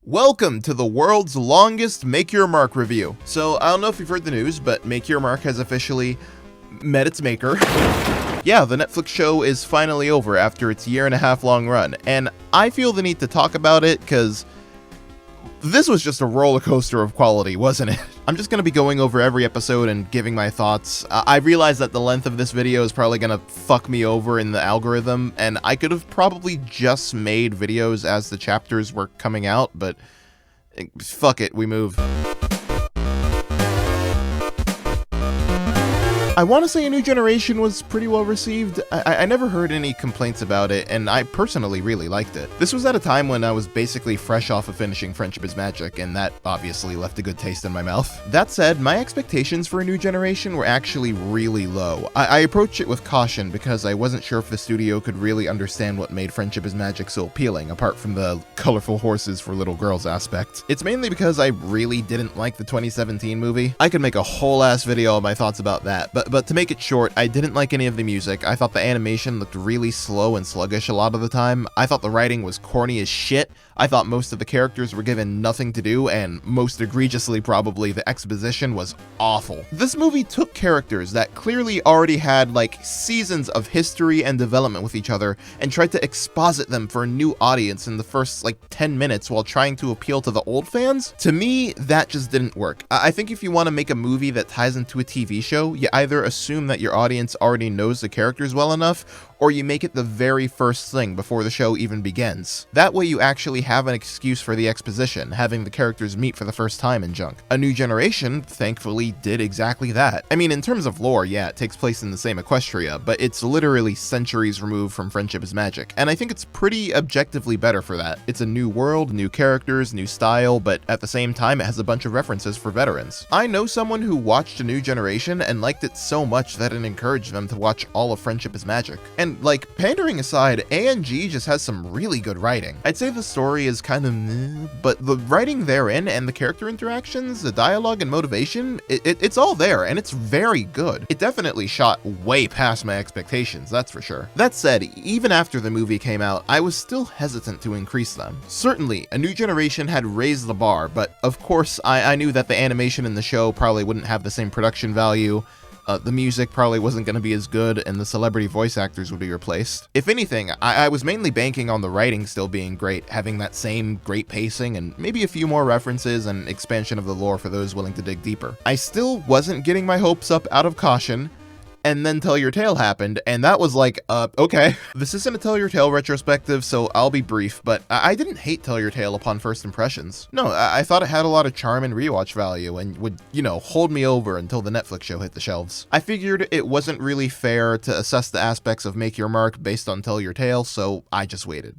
Welcome to the world's longest Make Your Mark review. So, I don't know if you've heard the news, but Make Your Mark has officially met its maker. Yeah, the Netflix show is finally over after its year-and-a-half-long run, and I feel the need to talk about it because this was just a roller coaster of quality, wasn't it? I'm just going to be going over every episode and giving my thoughts. I realize that the length of this video is probably going to fuck me over in the algorithm, and I could have probably just made videos as the chapters were coming out, but fuck it, we move. I want to say A New Generation was pretty well received. I never heard any complaints about it, and I personally really liked it. This was at a time when I was basically fresh off of finishing Friendship is Magic, and that obviously left a good taste in my mouth. That said, my expectations for A New Generation were actually really low. I approached it with caution because I wasn't sure if the studio could really understand what made Friendship is Magic so appealing, apart from the colorful horses for little girls aspect. It's mainly because I really didn't like the 2017 movie. I could make a whole ass video on my thoughts about that, but to make it short, I didn't like any of the music. I thought the animation looked really slow and sluggish a lot of the time. I thought the writing was corny as shit. I thought most of the characters were given nothing to do, and most egregiously probably, the exposition was awful. This movie took characters that clearly already had like seasons of history and development with each other and tried to exposit them for a new audience in the first like 10 minutes while trying to appeal to the old fans. To me, that just didn't work. I think if you want to make a movie that ties into a TV show, you either assume that your audience already knows the characters well enough, or you make it the very first thing before the show even begins. That way you actually have an excuse for the exposition, having the characters meet for the first time and junk. A New Generation, thankfully, did exactly that. I mean, in terms of lore, yeah, it takes place in the same Equestria, but it's literally centuries removed from Friendship is Magic, and I think it's pretty objectively better for that. It's a new world, new characters, new style, but at the same time it has a bunch of references for veterans. I know someone who watched A New Generation and liked it so much that it encouraged them to watch all of Friendship is Magic. And like, pandering aside, ANG just has some really good writing. I'd say the story is kind of meh, but the writing therein and the character interactions, the dialogue and motivation, it's all there, and it's very good. It definitely shot way past my expectations, that's for sure. That said, even after the movie came out, I was still hesitant to increase them. Certainly, A New Generation had raised the bar, but of course, I knew that the animation in the show probably wouldn't have the same production value. The music probably wasn't going to be as good, and the celebrity voice actors would be replaced. If anything, I was mainly banking on the writing still being great, having that same great pacing, and maybe a few more references and expansion of the lore for those willing to dig deeper. I still wasn't getting my hopes up out of caution, and then Tell Your Tale happened, and that was like, okay. This isn't a Tell Your Tale retrospective, so I'll be brief, but I didn't hate Tell Your Tale upon first impressions. No, I thought it had a lot of charm and rewatch value, and would, you know, hold me over until the Netflix show hit the shelves. I figured it wasn't really fair to assess the aspects of Make Your Mark based on Tell Your Tale, so I just waited.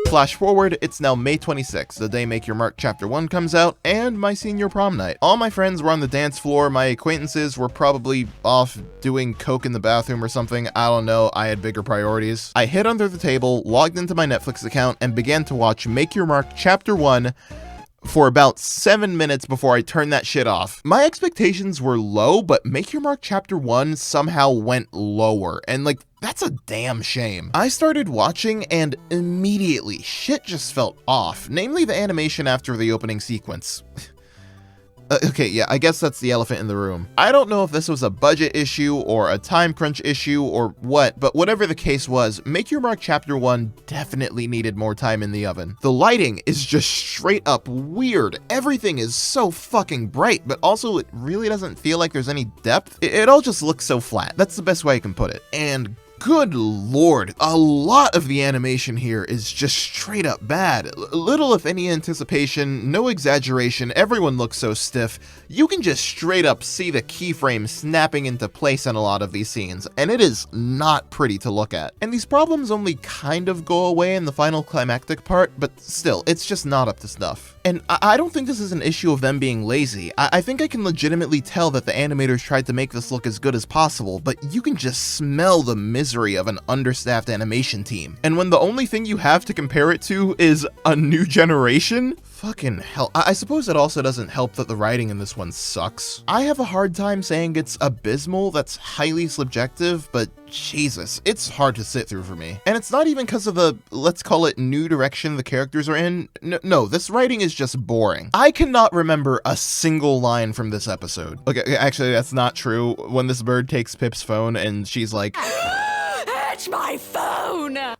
Flash forward, it's now May 26th, the day Make Your Mark Chapter 1 comes out, and my senior prom night. All my friends were on the dance floor, my acquaintances were probably off doing coke in the bathroom or something, I don't know, I had bigger priorities. I hid under the table, logged into my Netflix account, and began to watch Make Your Mark Chapter 1 for about 7 minutes before I turned that shit off. My expectations were low, but Make Your Mark Chapter 1 somehow went lower, and like, that's a damn shame. I started watching and immediately shit just felt off, namely the animation after the opening sequence. Okay, yeah, I guess that's the elephant in the room. I don't know if this was a budget issue or a time crunch issue or what, but whatever the case was, Make Your Mark Chapter 1 definitely needed more time in the oven. The lighting is just straight up weird. Everything is so fucking bright, but also it really doesn't feel like there's any depth. It all just looks so flat. That's the best way I can put it. And good lord, a lot of the animation here is just straight up bad. Little if any anticipation, no exaggeration, everyone looks so stiff. You can just straight up see the keyframe snapping into place in a lot of these scenes, and it is not pretty to look at. And these problems only kind of go away in the final climactic part, but still, it's just not up to snuff. And I don't think this is an issue of them being lazy. I think I can legitimately tell that the animators tried to make this look as good as possible, but you can just smell the misery of an understaffed animation team. And when the only thing you have to compare it to is A New Generation, Fucking hell. I suppose it also doesn't help that the writing in this one sucks. I have a hard time saying it's abysmal, that's highly subjective, but Jesus, it's hard to sit through for me. And it's not even because of the, let's call it, new direction the characters are in. No, this writing is just boring. I cannot remember a single line from this episode. Okay, actually, that's not true. When this bird takes Pip's phone and she's like, "It's my phone!"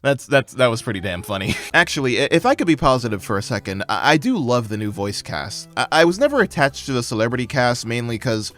That was pretty damn funny. Actually, if I could be positive for a second, I do love the new voice cast. I was never attached to the celebrity cast, mainly because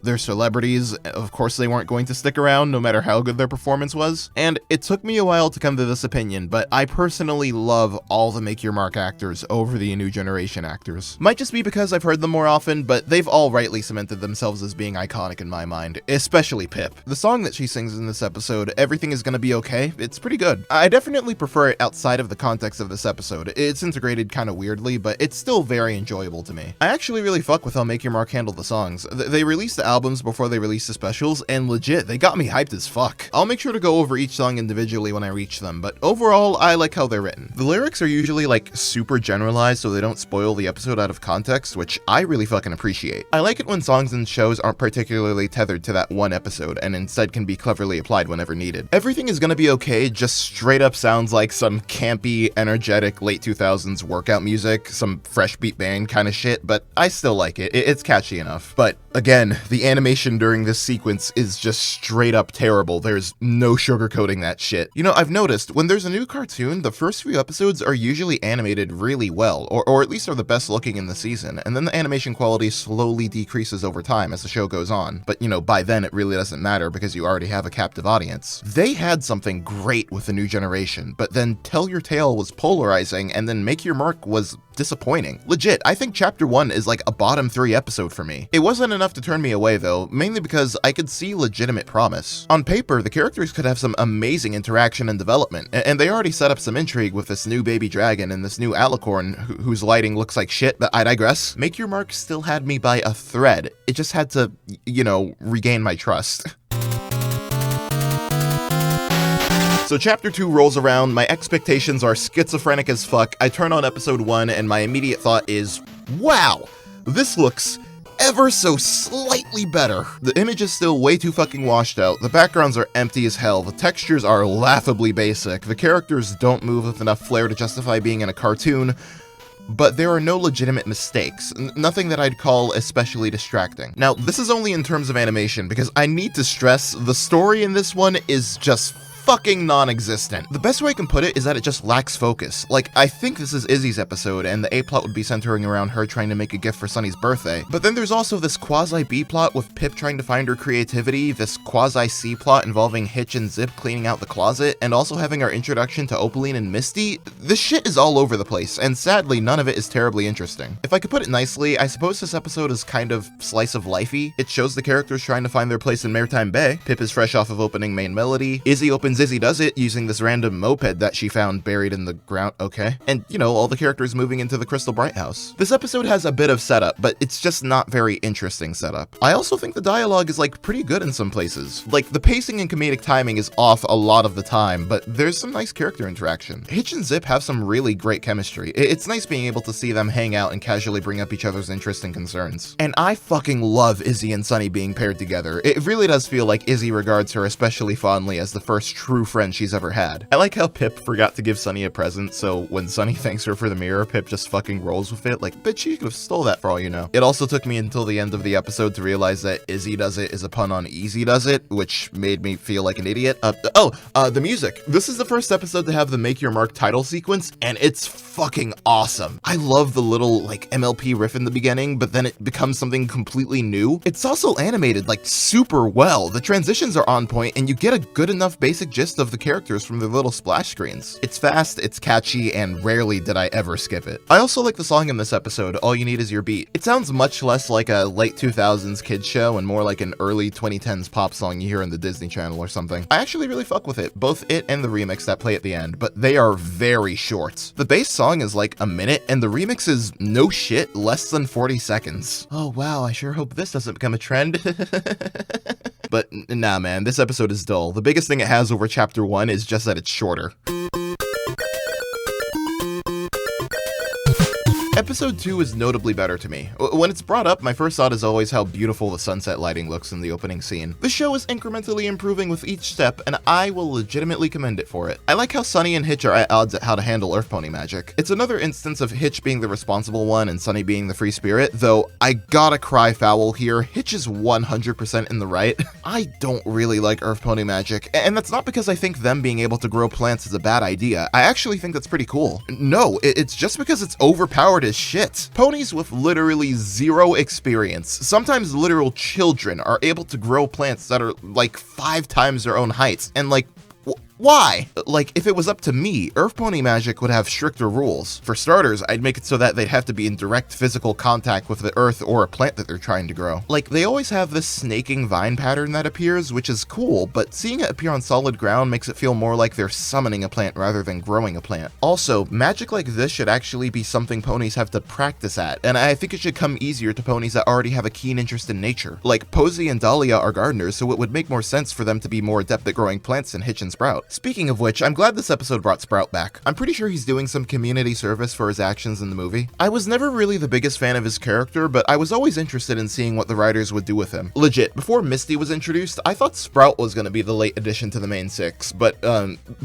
they're celebrities. Of course they weren't going to stick around no matter how good their performance was. And it took me a while to come to this opinion, but I personally love all the Make Your Mark actors over the New Generation actors. Might just be because I've heard them more often, but they've all rightly cemented themselves as being iconic in my mind, especially Pip. The song that she sings in this episode, Everything Is Gonna Be Okay, it's pretty good. I definitely prefer it outside of the context of this episode. It's integrated kind of weirdly, but it's still very enjoyable to me. I actually really fuck with how Make Your Mark handled the songs. They released the albums before they released the specials, and legit, they got me hyped as fuck. I'll make sure to go over each song individually when I reach them, but overall, I like how they're written. The lyrics are usually like super generalized so they don't spoil the episode out of context, which I really fucking appreciate. I like it when songs and shows aren't particularly tethered to that one episode and instead can be cleverly applied whenever needed. Everything Is Gonna Be Okay just straight up sounds like some campy, energetic late 2000s workout music, some fresh beat band kind of shit, but I still like it. It's catchy enough. But again, the animation during this sequence is just straight up terrible. There's no sugarcoating that shit. You know, I've noticed when there's a new cartoon, the first few episodes are usually animated really well, or at least are the best looking in the season, and then the animation quality slowly decreases over time as the show goes on. But you know, by then it really doesn't matter because you already have a captive audience. They had something great with the New Generation, but then Tell Your Tale was polarizing, and then Make Your Mark was disappointing. Legit, I think chapter 1 is like a bottom 3 episode for me. It wasn't enough to turn me away though, mainly because I could see legitimate promise. On paper, the characters could have some amazing interaction and development, and they already set up some intrigue with this new baby dragon and this new alicorn whose lighting looks like shit, but I digress. Make Your Mark still had me by a thread. It just had to, you know, regain my trust. So chapter 2 rolls around, my expectations are schizophrenic as fuck. I turn on episode 1 and my immediate thought is, wow, this looks ever so slightly better. The image is still way too fucking washed out, the backgrounds are empty as hell, the textures are laughably basic, the characters don't move with enough flair to justify being in a cartoon, but there are no legitimate mistakes, nothing that I'd call especially distracting. Now, this is only in terms of animation, because I need to stress the story in this one is just fucking non-existent. The best way I can put it is that it just lacks focus. Like, I think this is Izzy's episode, and the A-plot would be centering around her trying to make a gift for Sunny's birthday. But then there's also this quasi-B-plot with Pip trying to find her creativity, this quasi-C-plot involving Hitch and Zip cleaning out the closet, and also having our introduction to Opaline and Misty. This shit is all over the place, and sadly, none of it is terribly interesting. If I could put it nicely, I suppose this episode is kind of slice of lifey. It shows the characters trying to find their place in Maritime Bay. Pip is fresh off of opening main melody. Izzy opens Izzy Does It using this random moped that she found buried in the ground, okay? And, you know, all the characters moving into the Crystal Bright house. This episode has a bit of setup, but it's just not very interesting setup. I also think the dialogue is, like, pretty good in some places. Like, the pacing and comedic timing is off a lot of the time, but there's some nice character interaction. Hitch and Zip have some really great chemistry. It's nice being able to see them hang out and casually bring up each other's interests and concerns. And I fucking love Izzy and Sunny being paired together. It really does feel like Izzy regards her especially fondly as the first true friend she's ever had. I like how Pip forgot to give Sunny a present, so when Sunny thanks her for the mirror, Pip just fucking rolls with it, like, bitch, she could have stole that for all you know. It also took me until the end of the episode to realize that Izzy Does It is a pun on Easy Does It, which made me feel like an idiot. The music. This is the first episode to have the Make Your Mark title sequence, and it's fucking awesome. I love the little, like, MLP riff in the beginning, but then it becomes something completely new. It's also animated, like, super well. The transitions are on point, and you get a good enough basic gist of the characters from their little splash screens. It's fast, it's catchy, and rarely did I ever skip it. I also like the song in this episode, All You Need Is Your Beat. It sounds much less like a late 2000s kids show and more like an early 2010s pop song you hear in the Disney Channel or something. I actually really fuck with it, both it and the remix that play at the end, but they are very short. The base song is like a minute, and the remix is, no shit, less than 40 seconds. Oh wow, I sure hope this doesn't become a trend. But nah man, this episode is dull. The biggest thing it has over chapter 1 is just that it's shorter. Episode 2 is notably better to me. When it's brought up, my first thought is always how beautiful the sunset lighting looks in the opening scene. The show is incrementally improving with each step, and I will legitimately commend it for it. I like how Sunny and Hitch are at odds at how to handle Earth Pony magic. It's another instance of Hitch being the responsible one and Sunny being the free spirit, though I gotta cry foul here, Hitch is 100% in the right. I don't really like Earth Pony magic, and that's not because I think them being able to grow plants is a bad idea. I actually think that's pretty cool. No, it's just because it's overpowered as shit. Ponies with literally zero experience, sometimes literal children, are able to grow plants that are like 5 times their own height, and like, why? Like, if it was up to me, Earth Pony magic would have stricter rules. For starters, I'd make it so that they'd have to be in direct physical contact with the earth or a plant that they're trying to grow. Like, they always have this snaking vine pattern that appears, which is cool, but seeing it appear on solid ground makes it feel more like they're summoning a plant rather than growing a plant. Also, magic like this should actually be something ponies have to practice at, and I think it should come easier to ponies that already have a keen interest in nature. Like, Posey and Dahlia are gardeners, so it would make more sense for them to be more adept at growing plants than Hitch and Sprout. Speaking of which, I'm glad this episode brought Sprout back. I'm pretty sure he's doing some community service for his actions in the movie. I was never really the biggest fan of his character, but I was always interested in seeing what the writers would do with him. Legit, before Misty was introduced, I thought Sprout was going to be the late addition to the main 6, but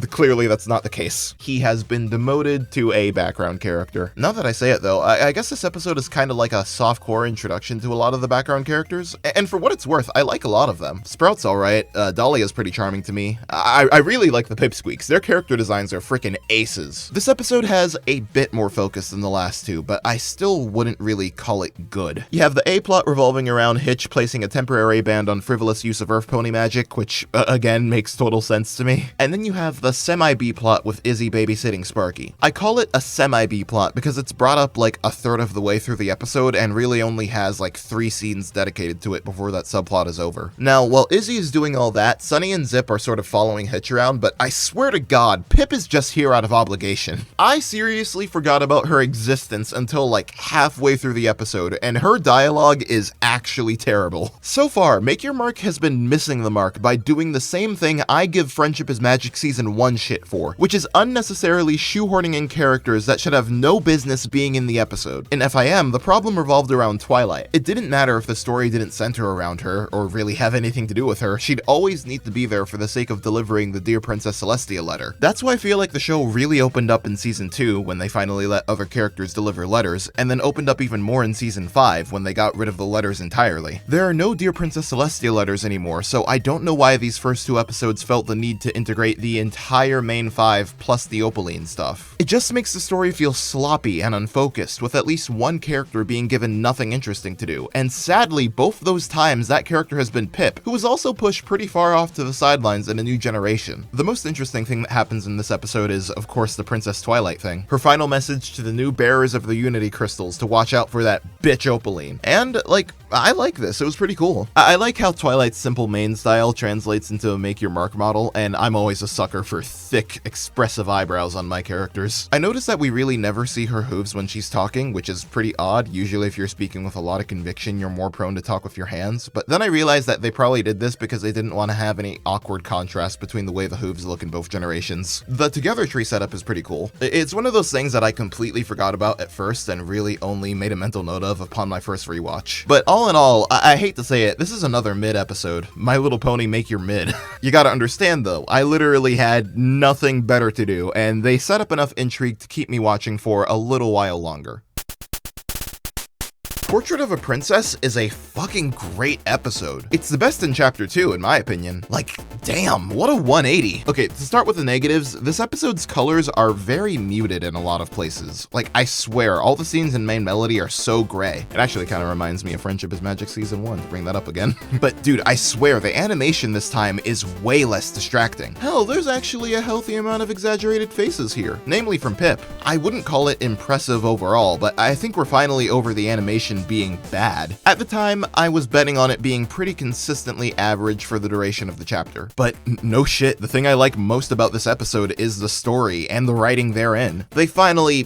clearly that's not the case. He has been demoted to a background character. Now that I say it though, I guess this episode is kind of like a softcore introduction to a lot of the background characters, and for what it's worth, I like a lot of them. Sprout's alright, Dahlia's pretty charming to me. I really like the Pipsqueaks. Their character designs are freaking aces. This episode has a bit more focus than the last 2, but I still wouldn't really call it good. You have the A-plot revolving around Hitch placing a temporary ban on frivolous use of Earth Pony magic, which, again, makes total sense to me. And then you have the semi-B plot with Izzy babysitting Sparky. I call it a semi-B plot because it's brought up like a third of the way through the episode and really only has like 3 scenes dedicated to it before that subplot is over. Now, while Izzy is doing all that, Sunny and Zip are sort of following Hitch around, but I swear to God, Pip is just here out of obligation. I seriously forgot about her existence until like halfway through the episode, and her dialogue is actually terrible. So far, Make Your Mark has been missing the mark by doing the same thing I give Friendship is Magic Season 1 shit for, which is unnecessarily shoehorning in characters that should have no business being in the episode. In FIM, the problem revolved around Twilight. It didn't matter if the story didn't center around her, or really have anything to do with her, she'd always need to be there for the sake of delivering the Dear Princess Celestia letter. That's why I feel like the show really opened up in Season 2 when they finally let other characters deliver letters, and then opened up even more in Season 5 when they got rid of the letters entirely. There are no Dear Princess Celestia letters anymore, so I don't know why these first 2 episodes felt the need to integrate the entire main 5 plus the Opaline stuff. It just makes the story feel sloppy and unfocused, with at least one character being given nothing interesting to do, and sadly both those times that character has been Pip, who was also pushed pretty far off to the sidelines in A New Generation. The most interesting thing that happens in this episode is, of course, the Princess Twilight thing. Her final message to the new bearers of the Unity Crystals to watch out for that bitch Opaline. And, like, I like this. It was pretty cool. I like how Twilight's simple main style translates into a Make Your Mark model, and I'm always a sucker for thick, expressive eyebrows on my characters. I noticed that we really never see her hooves when she's talking, which is pretty odd. Usually if you're speaking with a lot of conviction, you're more prone to talk with your hands. But then I realized that they probably did this because they didn't want to have any awkward contrast between the way the hooves look in both generations. The Together Tree setup is pretty cool. It's one of those things that I completely forgot about at first and really only made a mental note of upon my first rewatch. But all in all, I hate to say it, this is another mid episode. My Little Pony Make Your Mid. You gotta understand though, I literally had nothing better to do, and they set up enough intrigue to keep me watching for a little while longer. Portrait of a Princess is a fucking great episode. It's the best in Chapter 2, in my opinion. Like, damn, what a 180. Okay, to start with the negatives, this episode's colors are very muted in a lot of places. Like, I swear, all the scenes in Main Melody are so gray. It actually kind of reminds me of Friendship is Magic Season 1, to bring that up again. But dude, I swear, the animation this time is way less distracting. Hell, there's actually a healthy amount of exaggerated faces here, namely from Pip. I wouldn't call it impressive overall, but I think we're finally over the animation being bad. At the time, I was betting on it being pretty consistently average for the duration of the chapter. But no shit, the thing I like most about this episode is the story and the writing therein. They finally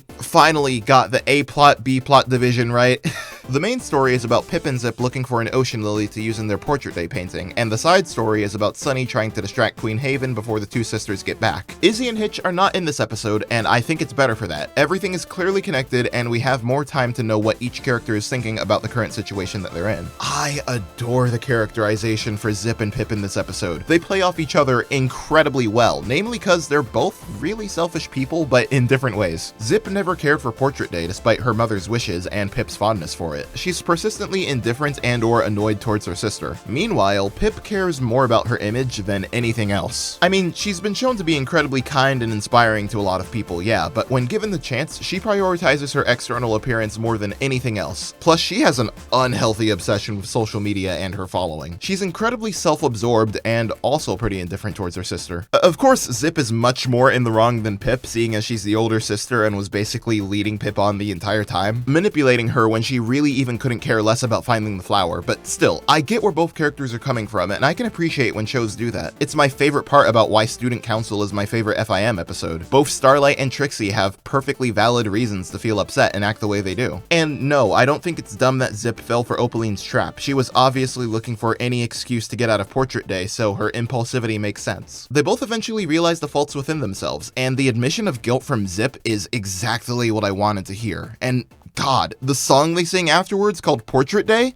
got the A-plot, B-plot division right. The main story is about Pip and Zip looking for an ocean lily to use in their portrait day painting, and the side story is about Sunny trying to distract Queen Haven before the two sisters get back. Izzy and Hitch are not in this episode, and I think it's better for that. Everything is clearly connected, and we have more time to know what each character is thinking about the current situation that they're in. I adore the characterization for Zip and Pip in this episode. They play off each other incredibly well, namely because they're both really selfish people, but in different ways. Zip never cared for portrait day despite her mother's wishes and Pip's fondness for it. She's persistently indifferent and/or annoyed towards her sister. Meanwhile, Pip cares more about her image than anything else. I mean, she's been shown to be incredibly kind and inspiring to a lot of people, yeah, but when given the chance, she prioritizes her external appearance more than anything else. Plus, she has an unhealthy obsession with social media and her following. She's incredibly self-absorbed and also pretty indifferent towards her sister. Of course, Zip is much more in the wrong than Pip, seeing as she's the older sister and was basically leading Pip on the entire time, manipulating her when she really even couldn't care less about finding the flower. But still, I get where both characters are coming from, and I can appreciate when shows do that. It's my favorite part about why Student Council is my favorite FIM episode. Both Starlight and Trixie have perfectly valid reasons to feel upset and act the way they do. And no, I don't think it's dumb that Zip fell for Opaline's trap. She was obviously looking for any excuse to get out of portrait day, so her impulsivity makes sense. They both eventually realize the faults within themselves, and the admission of guilt from Zip is exactly what I wanted to hear. And God, the song they sing afterwards called Portrait Day,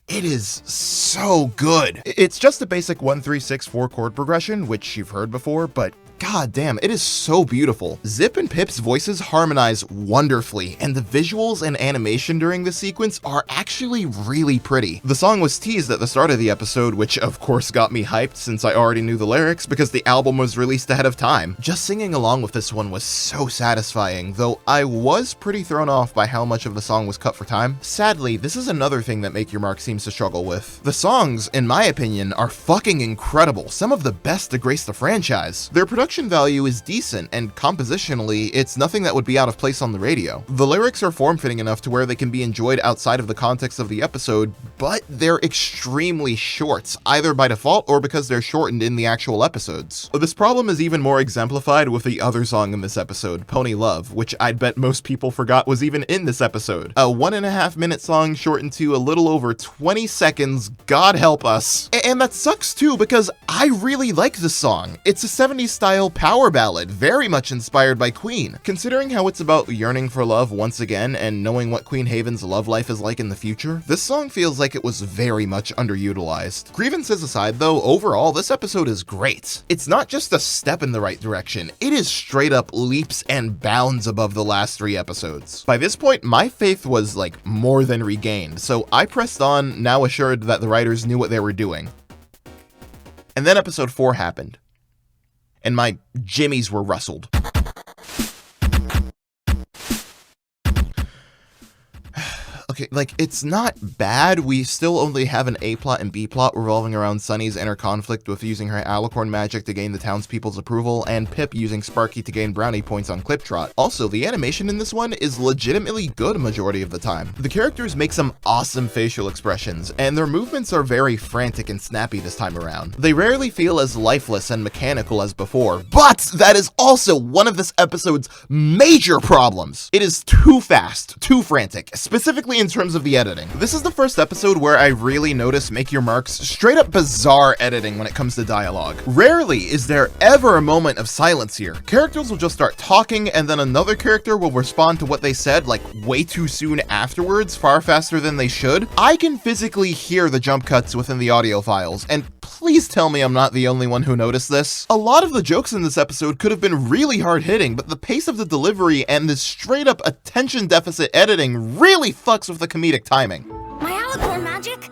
it is so good. It's just a basic 1-3-6-4 chord progression, which you've heard before, but god damn, it is so beautiful. Zip and Pip's voices harmonize wonderfully, and the visuals and animation during this sequence are actually really pretty. The song was teased at the start of the episode, which of course got me hyped since I already knew the lyrics because the album was released ahead of time. Just singing along with this one was so satisfying, though I was pretty thrown off by how much of the song was cut for time. Sadly, this is another thing that Make Your Mark seems to struggle with. The songs, in my opinion, are fucking incredible, some of the best to grace the franchise. Their production value is decent, and compositionally, it's nothing that would be out of place on the radio. The lyrics are form-fitting enough to where they can be enjoyed outside of the context of the episode, but they're extremely short, either by default or because they're shortened in the actual episodes. This problem is even more exemplified with the other song in this episode, Pony Love, which I'd bet most people forgot was even in this episode. A 1.5-minute song shortened to a little over 20 seconds, God help us. And that sucks too, because I really like this song. It's a 70s style power ballad, very much inspired by Queen. Considering how it's about yearning for love once again and knowing what Queen Haven's love life is like in the future, this song feels like it was very much underutilized. Grievances aside though, overall this episode is great. It's not just a step in the right direction, it is straight up leaps and bounds above the last 3 episodes. By this point, my faith was like more than regained, so I pressed on, now assured that the writers knew what they were doing. And then episode 4 happened, and my jimmies were rustled. Okay, like, it's not bad. We still only have an A plot and B plot revolving around Sunny's inner conflict with using her alicorn magic to gain the townspeople's approval, and Pip using Sparky to gain brownie points on Cliptrot. Also, the animation in this one is legitimately good a majority of the time. The characters make some awesome facial expressions, and their movements are very frantic and snappy this time around. They rarely feel as lifeless and mechanical as before, but that is also one of this episode's major problems. It is too fast, too frantic, specifically in terms of the editing. This is the first episode where I really notice Make Your Mark's straight up bizarre editing when it comes to dialogue. Rarely is there ever a moment of silence here. Characters will just start talking and then another character will respond to what they said like way too soon afterwards, far faster than they should. I can physically hear the jump cuts within the audio files, and please tell me I'm not the only one who noticed this. A lot of the jokes in this episode could have been really hard hitting, but the pace of the delivery and this straight up attention deficit editing really fucks with the comedic timing. My alicorn magic?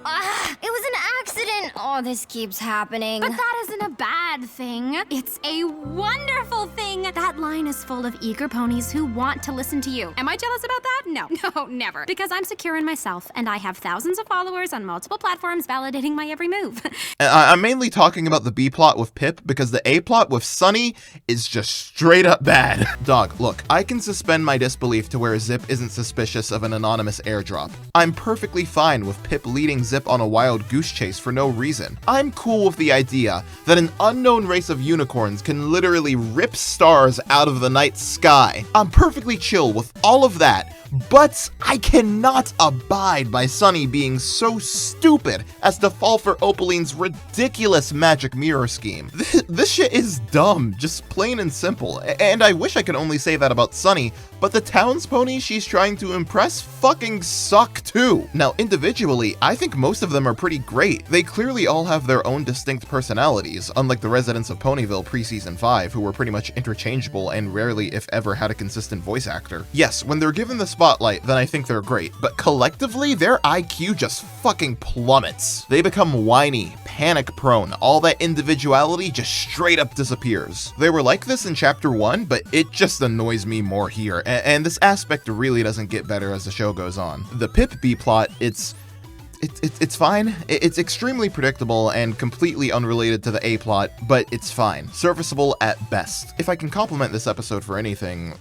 It was an accident. Oh, this keeps happening. But that isn't a bad thing. It's a wonderful thing. That line is full of eager ponies who want to listen to you. Am I jealous about that? No, never. Because I'm secure in myself, and I have thousands of followers on multiple platforms validating my every move. I'm mainly talking about the B plot with Pip, because the A plot with Sunny is just straight up bad. Dog, look, I can suspend my disbelief to where Zip isn't suspicious of an anonymous airdrop. I'm perfectly fine with Pip leading Zip on a wild goose chase for no reason. I'm cool with the idea that an unknown race of unicorns can literally rip stars out of the night sky. I'm perfectly chill with all of that, But I cannot abide by Sunny being so stupid as to fall for Opaline's ridiculous magic mirror scheme. This shit is dumb, just plain and simple. And I wish I could only say that about Sunny, but the townspony she's trying to impress fucking suck too. Now, individually, I think most of them are pretty great. They clearly all have their own distinct personalities, unlike the residents of Ponyville pre-season 5, who were pretty much interchangeable and rarely, if ever, had a consistent voice actor. Yes, when they're given the spotlight, then I think they're great, but collectively, their IQ just fucking plummets. They become whiny, panic-prone, all that individuality just straight up disappears. They were like this in Chapter 1, but it just annoys me more here, and this aspect really doesn't get better as the show goes on. The Pip B-plot, it's fine. It's extremely predictable and completely unrelated to the A-plot, but it's fine. Serviceable at best. If I can compliment this episode for anything,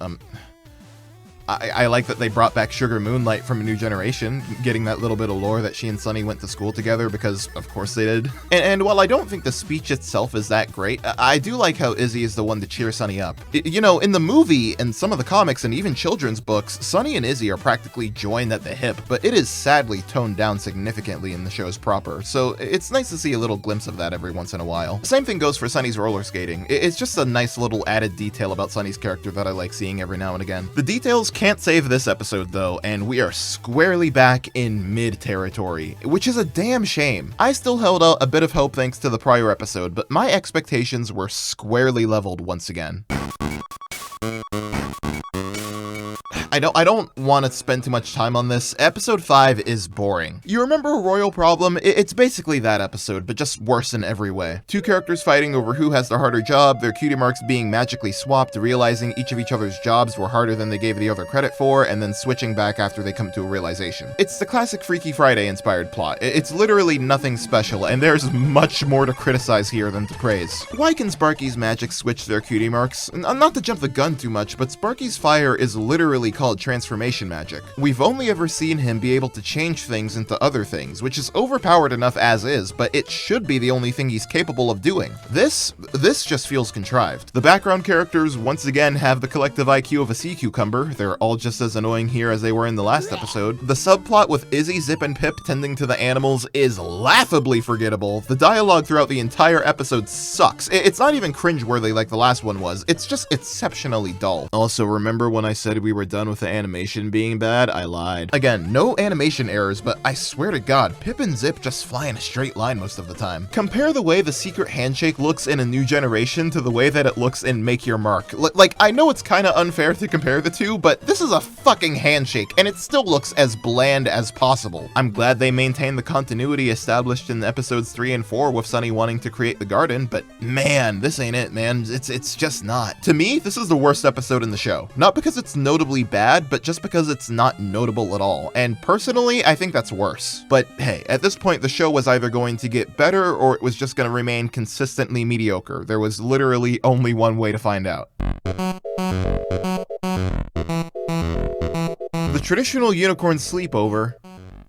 I like that they brought back Sugar Moonlight from A New Generation, getting that little bit of lore that she and Sunny went to school together, because of course they did. And while I don't think the speech itself is that great, I do like how Izzy is the one to cheer Sunny up. You know, in the movie and some of the comics and even children's books, Sunny and Izzy are practically joined at the hip, but it is sadly toned down significantly in the shows proper, so it's nice to see a little glimpse of that every once in a while. Same thing goes for Sunny's roller skating. It's just a nice little added detail about Sunny's character that I like seeing every now and again. The details can't save this episode though, and we are squarely back in mid territory, which is a damn shame. I still held out a bit of hope thanks to the prior episode, but my expectations were squarely leveled once again. I don't want to spend too much time on this. Episode 5 is boring. You remember Royal Problem? It's basically that episode, but just worse in every way. Two characters fighting over who has the harder job, their cutie marks being magically swapped, realizing each of each other's jobs were harder than they gave the other credit for, and then switching back after they come to a realization. It's the classic Freaky Friday inspired plot. It's literally nothing special, and there's much more to criticize here than to praise. Why can Sparky's magic switch their cutie marks? Not to jump the gun too much, but Sparky's fire is literally called transformation magic. We've only ever seen him be able to change things into other things, which is overpowered enough as is, but it should be the only thing he's capable of doing. This just feels contrived. The background characters once again have the collective IQ of a sea cucumber. They're all just as annoying here as they were in the last episode. The subplot with Izzy, Zip, and Pip tending to the animals is laughably forgettable. The dialogue throughout the entire episode sucks. It's not even cringeworthy like the last one was. It's just exceptionally dull. Also, remember when I said we were done with the animation being bad? I lied. Again, no animation errors, but I swear to God, Pip and Zip just fly in a straight line most of the time. Compare the way the secret handshake looks in A New Generation to the way that it looks in Make Your Mark. Like, I know it's kinda unfair to compare the two, but this is a fucking handshake, and it still looks as bland as possible. I'm glad they maintained the continuity established in episodes 3 and 4 with Sunny wanting to create the garden, but man, this ain't it, man. It's just not. To me, this is the worst episode in the show. Not because it's notably bad, but just because it's not notable at all, and personally, I think that's worse. But hey, at this point, the show was either going to get better or it was just going to remain consistently mediocre. There was literally only one way to find out. The traditional unicorn sleepover.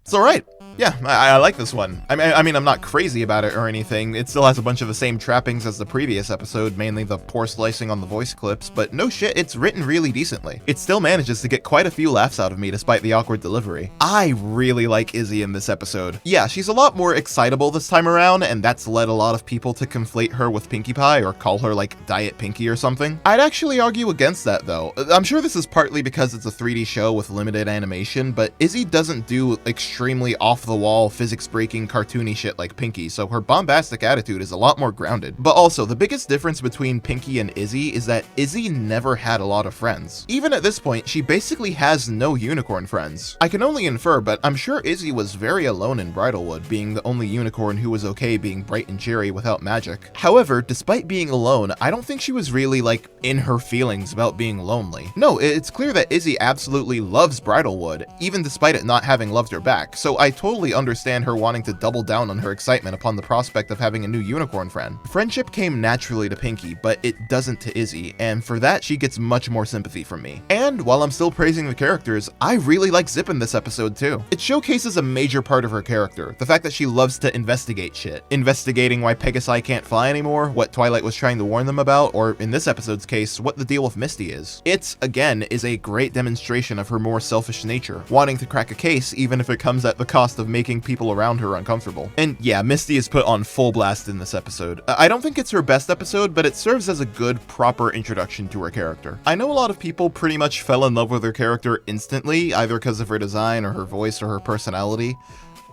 It's alright. Yeah, I like this one. I mean, I'm not crazy about it or anything. It still has a bunch of the same trappings as the previous episode, mainly the poor slicing on the voice clips, but no shit, it's written really decently. It still manages to get quite a few laughs out of me despite the awkward delivery. I really like Izzy in this episode. Yeah, she's a lot more excitable this time around, and that's led a lot of people to conflate her with Pinkie Pie or call her like Diet Pinkie or something. I'd actually argue against that though. I'm sure this is partly because it's a 3D show with limited animation, but Izzy doesn't do extremely off-the-wall, physics-breaking, cartoony shit like Pinkie, so her bombastic attitude is a lot more grounded. But also, the biggest difference between Pinkie and Izzy is that Izzy never had a lot of friends. Even at this point, she basically has no unicorn friends. I can only infer, but I'm sure Izzy was very alone in Bridalwood, being the only unicorn who was okay being bright and cheery without magic. However, despite being alone, I don't think she was really, like, in her feelings about being lonely. No, it's clear that Izzy absolutely loves Bridalwood, even despite it not having loved her back, so I totally totally understand her wanting to double down on her excitement upon the prospect of having a new unicorn friend. Friendship came naturally to Pinkie, but it doesn't to Izzy, and for that she gets much more sympathy from me. And while I'm still praising the characters, I really like Zip in this episode too. It showcases a major part of her character, the fact that she loves to investigate shit. Investigating why Pegasi can't fly anymore, what Twilight was trying to warn them about, or in this episode's case, what the deal with Misty is. It, again, is a great demonstration of her more selfish nature, wanting to crack a case even if it comes at the cost of making people around her uncomfortable. And yeah, Misty is put on full blast in this episode. I don't think it's her best episode, but it serves as a good, proper introduction to her character. I know a lot of people pretty much fell in love with her character instantly, either because of her design or her voice or her personality.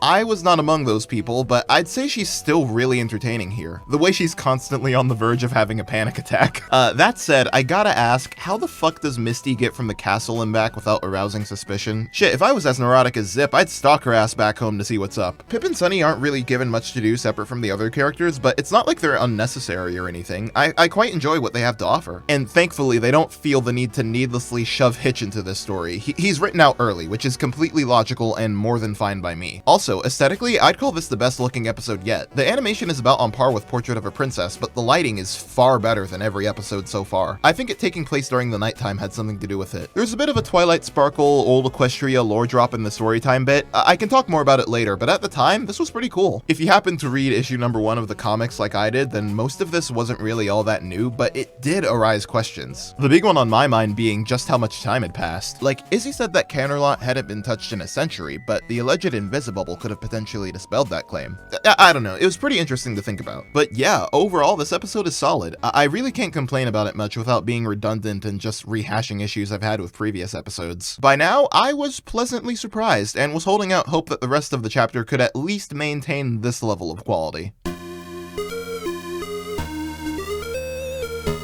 I was not among those people, but I'd say she's still really entertaining here. The way she's constantly on the verge of having a panic attack. That said, I gotta ask, how the fuck does Misty get from the castle and back without arousing suspicion? Shit, if I was as neurotic as Zip, I'd stalk her ass back home to see what's up. Pip and Sunny aren't really given much to do separate from the other characters, but it's not like they're unnecessary or anything. I quite enjoy what they have to offer. And thankfully, they don't feel the need to needlessly shove Hitch into this story. He's written out early, which is completely logical and more than fine by me. Also, aesthetically, I'd call this the best looking episode yet. The animation is about on par with Portrait of a Princess, but the lighting is far better than every episode so far. I think it taking place during the nighttime had something to do with it. There's a bit of a Twilight Sparkle, old Equestria lore drop in the storytime bit. I can talk more about it later, but at the time, this was pretty cool. If you happen to read issue number 1 of the comics like I did, then most of this wasn't really all that new, but it did arise questions. The big one on my mind being just how much time had passed. Like, Izzy said that Canterlot hadn't been touched in a century, but the alleged Invisibubble could have potentially dispelled that claim. I don't know, it was pretty interesting to think about. But yeah, overall, this episode is solid. I really can't complain about it much without being redundant and just rehashing issues I've had with previous episodes. By now, I was pleasantly surprised and was holding out hope that the rest of the chapter could at least maintain this level of quality.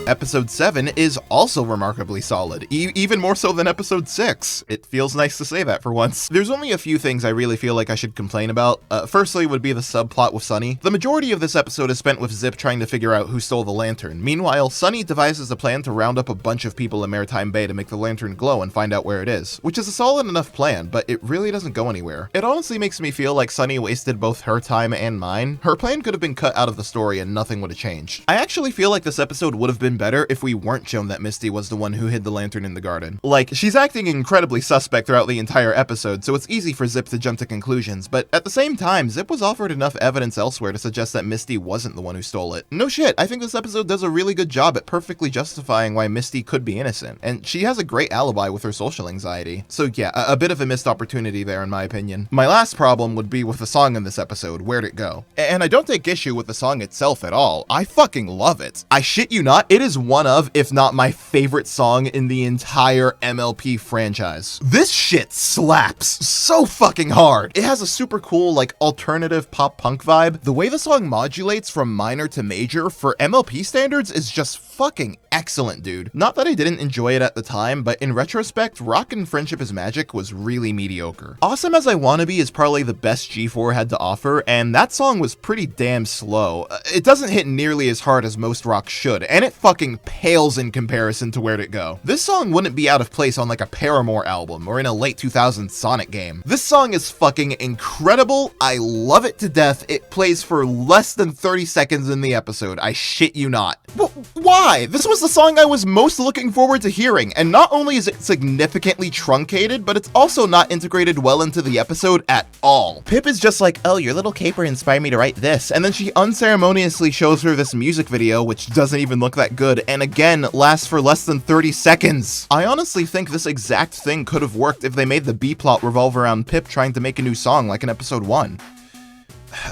Episode 7 is also remarkably solid, even more so than episode 6. It feels nice to say that for once. There's only a few things I really feel like I should complain about. Firstly would be the subplot with Sunny. The majority of this episode is spent with Zip trying to figure out who stole the lantern. Meanwhile, Sunny devises a plan to round up a bunch of people in Maritime Bay to make the lantern glow and find out where it is, which is a solid enough plan, but it really doesn't go anywhere. It honestly makes me feel like Sunny wasted both her time and mine. Her plan could have been cut out of the story and nothing would have changed. I actually feel like this episode would have been better if we weren't shown that Misty was the one who hid the lantern in the garden. Like, she's acting incredibly suspect throughout the entire episode, so it's easy for Zip to jump to conclusions, but at the same time, Zip was offered enough evidence elsewhere to suggest that Misty wasn't the one who stole it. No shit, I think this episode does a really good job at perfectly justifying why Misty could be innocent, and she has a great alibi with her social anxiety. So yeah, a bit of a missed opportunity there in my opinion. My last problem would be with the song in this episode, Where'd It Go? And I don't take issue with the song itself at all. I fucking love it. I shit you not, it is one of, if not my favorite song in the entire MLP franchise. This shit slaps so fucking hard. It has a super cool, like, alternative pop punk vibe. The way the song modulates from minor to major for MLP standards is just fucking excellent, dude. Not that I didn't enjoy it at the time, but in retrospect, Rockin' Friendship is Magic was really mediocre. Awesome As I Wanna Be is probably the best G4 had to offer, and that song was pretty damn slow. It doesn't hit nearly as hard as most rock should, and it fucking pales in comparison to Where'd It Go. This song wouldn't be out of place on like a Paramore album or in a late 2000s Sonic game. This song is fucking incredible. I love it to death. It plays for less than 30 seconds in the episode. I shit you not. Why? This was the song I was most looking forward to hearing, and not only is it significantly truncated, but it's also not integrated well into the episode at all. Pip is just like, oh, your little caper inspired me to write this, and then she unceremoniously shows her this music video, which doesn't even look that good, and again, lasts for less than 30 seconds. I honestly think this exact thing could have worked if they made the B-plot revolve around Pip trying to make a new song like in episode 1.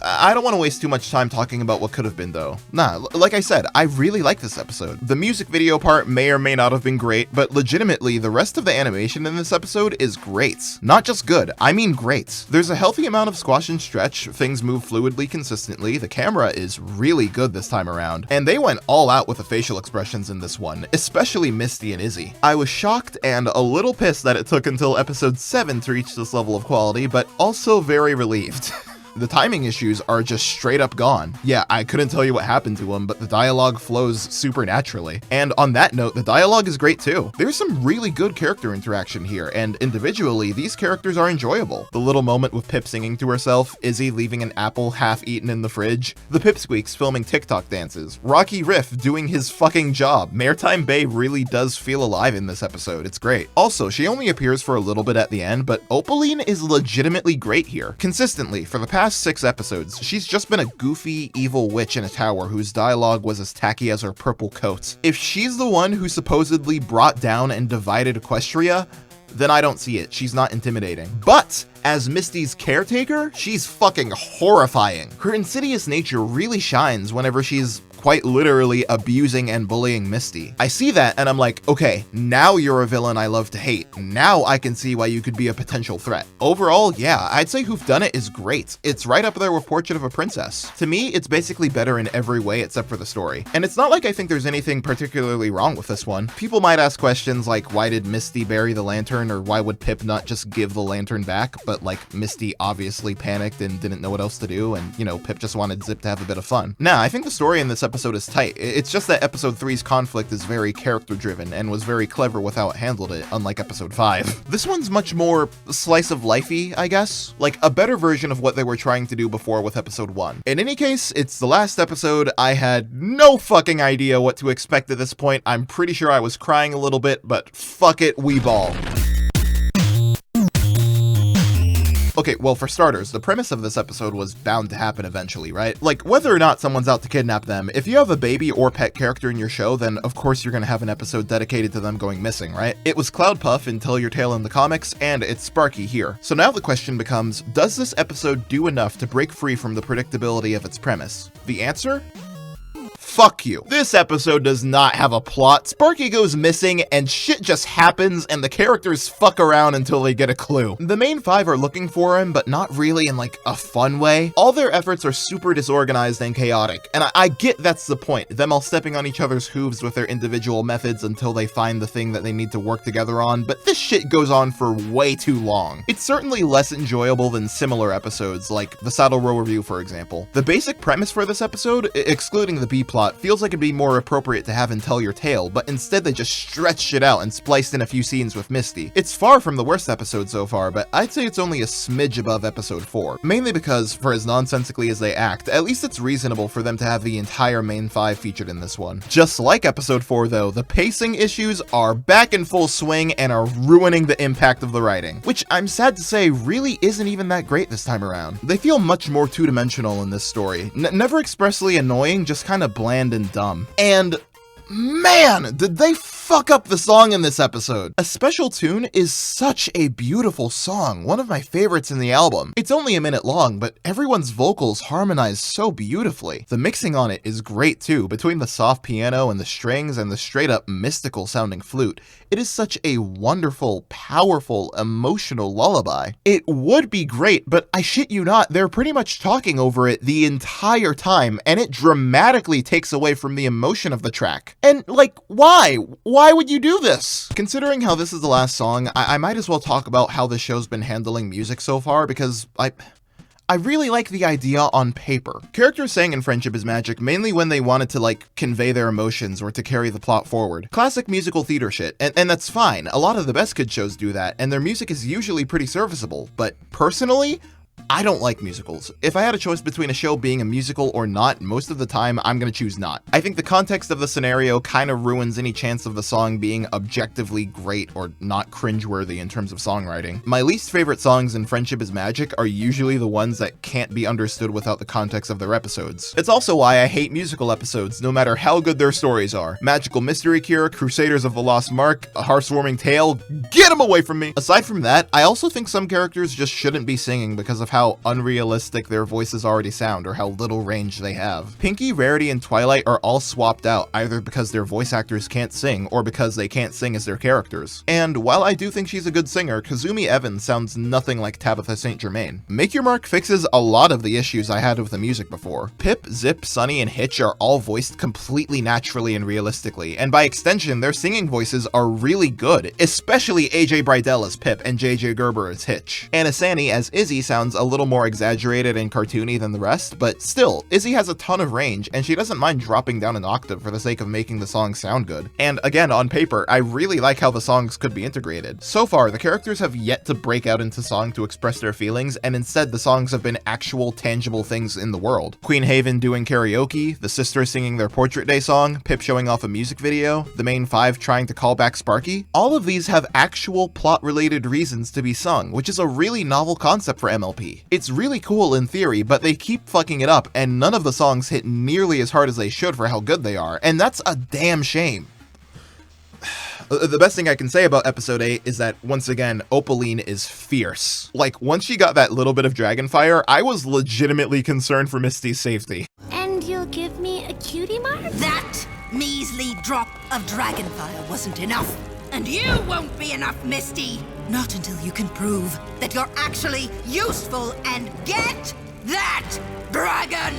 I don't want to waste too much time talking about what could have been though. Nah, like I said, I really like this episode. The music video part may or may not have been great, but legitimately, the rest of the animation in this episode is great. Not just good, I mean great. There's a healthy amount of squash and stretch, things move fluidly consistently, the camera is really good this time around, and they went all out with the facial expressions in this one, especially Misty and Izzy. I was shocked and a little pissed that it took until episode 7 to reach this level of quality, but also very relieved. The timing issues are just straight up gone. Yeah, I couldn't tell you what happened to them, but the dialogue flows supernaturally. And on that note, the dialogue is great too. There's some really good character interaction here, and individually, these characters are enjoyable. The little moment with Pip singing to herself, Izzy leaving an apple half-eaten in the fridge, the Pipsqueaks filming TikTok dances, Rocky Riff doing his fucking job. Maritime Bay really does feel alive in this episode. It's great. Also, she only appears for a little bit at the end, but Opaline is legitimately great here. Consistently, for the past 6 episodes, she's just been a goofy, evil witch in a tower whose dialogue was as tacky as her purple coat. If she's the one who supposedly brought down and divided Equestria, then I don't see it. She's not intimidating. But as Misty's caretaker, she's fucking horrifying. Her insidious nature really shines whenever she's quite literally abusing and bullying Misty. I see that and I'm like, okay, now you're a villain I love to hate. Now I can see why you could be a potential threat. Overall, yeah, I'd say Whodunit is great. It's right up there with Portrait of a Princess. To me, it's basically better in every way except for the story. And it's not like I think there's anything particularly wrong with this one. People might ask questions like, why did Misty bury the lantern, or why would Pip not just give the lantern back? But like, Misty obviously panicked and didn't know what else to do, and you know, Pip just wanted Zip to have a bit of fun. Nah, I think the story in this episode is tight. It's just that episode 3's conflict is very character driven and was very clever with how it handled it, unlike episode 5. This one's much more slice of lifey, I guess, like a better version of what they were trying to do before with episode 1. In any case, it's the last episode. I had no fucking idea what to expect at this point. I'm pretty sure I was crying a little bit, but fuck it, we ball. Okay, well, for starters, the premise of this episode was bound to happen eventually, right? Like, whether or not someone's out to kidnap them, if you have a baby or pet character in your show, then of course you're gonna have an episode dedicated to them going missing, right? It was Cloudpuff in Tell Your Tale in the comics, and it's Sparky here. So now the question becomes, does this episode do enough to break free from the predictability of its premise? The answer? Fuck you. This episode does not have a plot. Sparky goes missing and shit just happens and the characters fuck around until they get a clue. The main 5 are looking for him, but not really in like a fun way. All their efforts are super disorganized and chaotic, and I get that's the point, them all stepping on each other's hooves with their individual methods until they find the thing that they need to work together on, but this shit goes on for way too long. It's certainly less enjoyable than similar episodes, like the Saddle Row Review, for example. The basic premise for this episode, excluding the B-plot, feels like it'd be more appropriate to have in Tell Your Tale, but instead they just stretched it out and spliced in a few scenes with Misty. It's far from the worst episode so far, but I'd say it's only a smidge above episode 4. Mainly because, for as nonsensically as they act, at least it's reasonable for them to have the entire main 5 featured in this one. Just like episode 4 though, the pacing issues are back in full swing and are ruining the impact of the writing, which I'm sad to say really isn't even that great this time around. They feel much more two-dimensional in this story. Never expressly annoying, just kind of bland and dumb. And man, did they fuck up the song in this episode. A Special Tune is such a beautiful song, one of my favorites in the album. It's only a minute long, but everyone's vocals harmonize so beautifully. The mixing on it is great too, between the soft piano and the strings and the straight up mystical sounding flute. It is such a wonderful, powerful, emotional lullaby. It would be great, but I shit you not, they're pretty much talking over it the entire time, and it dramatically takes away from the emotion of the track. And like, why? Why would you do this? Considering how this is the last song, I might as well talk about how the show's been handling music so far, because I really like the idea on paper. Characters sang in Friendship is Magic mainly when they wanted to like convey their emotions or to carry the plot forward. Classic musical theater shit, and that's fine. A lot of the best kid shows do that, and their music is usually pretty serviceable, but personally, I don't like musicals. If I had a choice between a show being a musical or not, most of the time I'm gonna choose not. I think the context of the scenario kind of ruins any chance of the song being objectively great or not cringeworthy in terms of songwriting. My least favorite songs in Friendship is Magic are usually the ones that can't be understood without the context of their episodes. It's also why I hate musical episodes, no matter how good their stories are. Magical Mystery Cure, Crusaders of the Lost Mark, A Heartwarming Tale, get them away from me! Aside from that, I also think some characters just shouldn't be singing because of how unrealistic their voices already sound or how little range they have. Pinkie, Rarity, and Twilight are all swapped out, either because their voice actors can't sing or because they can't sing as their characters. And while I do think she's a good singer, Kazumi Evans sounds nothing like Tabitha St. Germain. Make Your Mark fixes a lot of the issues I had with the music before. Pip, Zip, Sunny, and Hitch are all voiced completely naturally and realistically, and by extension, their singing voices are really good, especially AJ Bridell as Pip and JJ Gerber as Hitch. Anna Sani as Izzy sounds a a little more exaggerated and cartoony than the rest, but still, Izzy has a ton of range, and she doesn't mind dropping down an octave for the sake of making the song sound good. And again, on paper, I really like how the songs could be integrated. So far, the characters have yet to break out into song to express their feelings, and instead the songs have been actual, tangible things in the world. Queen Haven doing karaoke, the sisters singing their Portrait Day song, Pip showing off a music video, the main five trying to call back Sparky. All of these have actual plot-related reasons to be sung, which is a really novel concept for MLP. It's really cool in theory, but they keep fucking it up, and none of the songs hit nearly as hard as they should for how good they are, and that's a damn shame. The best thing I can say about episode 8 is that, once again, Opaline is fierce. Like, once she got that little bit of Dragonfire, I was legitimately concerned for Misty's safety. And you'll give me a cutie mark? That measly drop of Dragonfire wasn't enough. And you won't be enough, Misty. Not until you can prove that you're actually useful and get that dragon!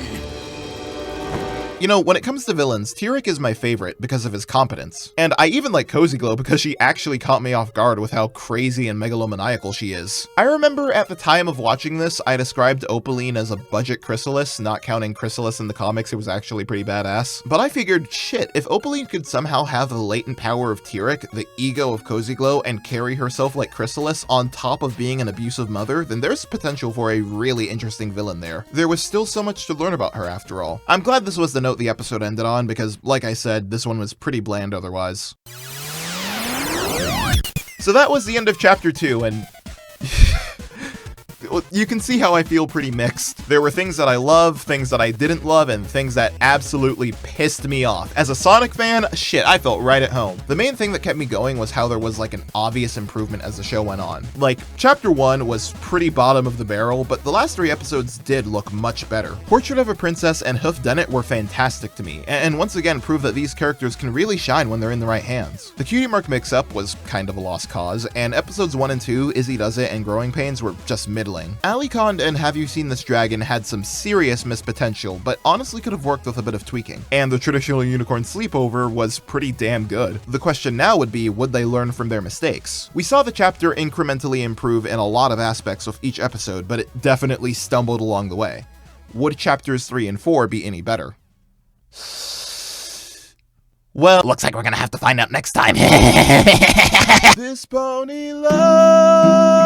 You know, when it comes to villains, Tyrek is my favorite because of his competence. And I even like Cozy Glow because she actually caught me off guard with how crazy and megalomaniacal she is. I remember at the time of watching this, I described Opaline as a budget Chrysalis, not counting Chrysalis in the comics, it was actually pretty badass. But I figured, shit, if Opaline could somehow have the latent power of Tyrek, the ego of Cozy Glow, and carry herself like Chrysalis on top of being an abusive mother, then there's potential for a really interesting villain there. There was still so much to learn about her after all. I'm glad this was the note the episode ended on because, like I said, this one was pretty bland otherwise. So that was the end of chapter 2, and you can see how I feel pretty mixed. There were things that I love, things that I didn't love, and things that absolutely pissed me off. As a Sonic fan, shit, I felt right at home. The main thing that kept me going was how there was like an obvious improvement as the show went on. Like, chapter 1 was pretty bottom of the barrel, but the last 3 episodes did look much better. Portrait of a Princess and Hoof Dennett were fantastic to me, and once again proved that these characters can really shine when they're in the right hands. The Cutie Mark mix-up was kind of a lost cause, and episodes 1 and 2, Izzy Does It and Growing Pains were just middling. Alicond and Have You Seen This Dragon had some serious missed potential, but honestly could have worked with a bit of tweaking. And the Traditional Unicorn Sleepover was pretty damn good. The question now would be, would they learn from their mistakes? We saw the chapter incrementally improve in a lot of aspects with each episode, but it definitely stumbled along the way. Would chapters 3 and 4 be any better? Well, looks like we're gonna have to find out next time. This pony love,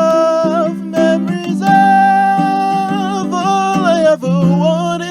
memories of all I ever wanted.